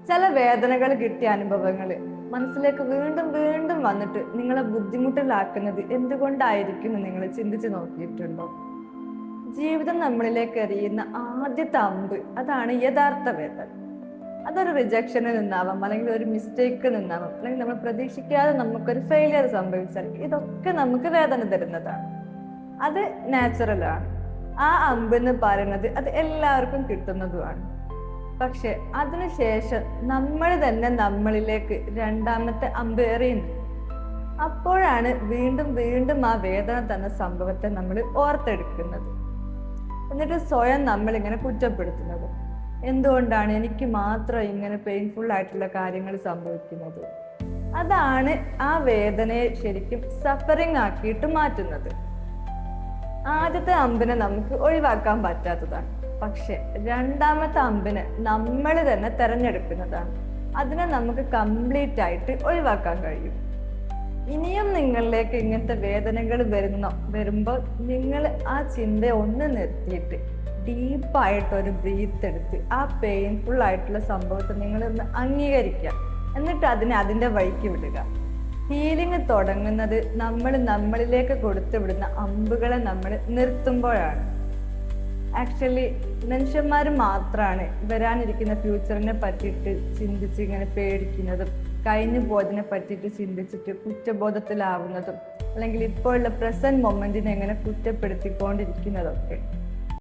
ചില വേദനകൾ കിട്ടിയ അനുഭവങ്ങൾ മനസ്സിലേക്ക് വീണ്ടും വീണ്ടും വന്നിട്ട് നിങ്ങളെ ബുദ്ധിമുട്ടിലാക്കുന്നത് എന്തുകൊണ്ടായിരിക്കും എന്ന് നിങ്ങൾ ചിന്തിച്ചു നോക്കിയിട്ടുണ്ടോ? ജീവിതം നമ്മളിലേക്ക് എറിയുന്ന ആദ്യത്തെ അമ്പ് അതാണ് യഥാർത്ഥ വേദന. അതൊരു റിജക്ഷനിൽ നിന്നാവാം, അല്ലെങ്കിൽ ഒരു മിസ്റ്റേക്ക് നിന്നാവാം, അല്ലെങ്കിൽ നമ്മൾ പ്രതീക്ഷിക്കാതെ നമുക്കൊരു ഫെയിലിയർ സംഭവിച്ചാൽ ഇതൊക്കെ നമുക്ക് വേദന തരുന്നതാണ്. അത് നാച്ചുറലാണ്. ആ അമ്പ് എന്ന് പറയുന്നത് അത് എല്ലാവർക്കും കിട്ടുന്നതുമാണ്. പക്ഷെ അതിനുശേഷം നമ്മൾ തന്നെ നമ്മളിലേക്ക് രണ്ടാമത്തെ അമ്പ് എറിയുന്നു. അപ്പോഴാണ് വീണ്ടും വീണ്ടും ആ വേദന തന്ന സംഭവത്തെ നമ്മൾ ഓർത്തെടുക്കുന്നത്. എന്നിട്ട് സ്വയം നമ്മളിങ്ങനെ കുറ്റപ്പെടുത്തുന്നത്. എന്തുകൊണ്ടാണ് എനിക്ക് മാത്രം ഇങ്ങനെ പെയിൻഫുൾ ആയിട്ടുള്ള കാര്യങ്ങൾ സംഭവിക്കുന്നത്? അതാണ് ആ വേദനയെ ശരിക്കും സഫറിങ് ആക്കിയിട്ട് മാറ്റുന്നത്. ആദ്യത്തെ അമ്പിനെ നമുക്ക് ഒഴിവാക്കാൻ പറ്റാത്തതാണ്. പക്ഷെ രണ്ടാമത്തെ അമ്പിനെ നമ്മൾ തന്നെ തെരഞ്ഞെടുക്കുന്നതാണ്. അതിനെ നമുക്ക് കംപ്ലീറ്റ് ആയിട്ട് ഒഴിവാക്കാൻ കഴിയും. ഇനിയും നിങ്ങളിലേക്ക് ഇങ്ങനത്തെ വേദനകൾ വരുമ്പോൾ നിങ്ങൾ ആ ചിന്ത ഒന്ന് നിർത്തിയിട്ട് ഡീപ്പായിട്ട് ഒരു ബ്രീത്ത് എടുത്ത് ആ പെയിൻഫുൾ ആയിട്ടുള്ള സംഭവത്തെ നിങ്ങളൊന്ന് അംഗീകരിക്കുക. എന്നിട്ട് അതിനെ അതിൻ്റെ വഴിക്ക് വിടുക. ഹീലിംഗ് തുടങ്ങുന്നത് നമ്മൾ നമ്മളിലേക്ക് കൊടുത്തു വിടുന്ന അമ്പുകളെ നമ്മൾ നിർത്തുമ്പോഴാണ്. ആക്ച്വലി മനുഷ്യന്മാർ മാത്രമാണ് വരാനിരിക്കുന്ന ഫ്യൂച്ചറിനെ പറ്റിയിട്ട് ചിന്തിച്ച് ഇങ്ങനെ പേടിക്കുന്നതും കഴിഞ്ഞു പോയതിനെ പറ്റിയിട്ട് ചിന്തിച്ചിട്ട് കുറ്റബോധത്തിലാവുന്നതും അല്ലെങ്കിൽ ഇപ്പോഴുള്ള പ്രസന്റ് മൊമെന്റിനെ എങ്ങനെ കുറ്റപ്പെടുത്തിക്കൊണ്ടിരിക്കുന്നതൊക്കെ.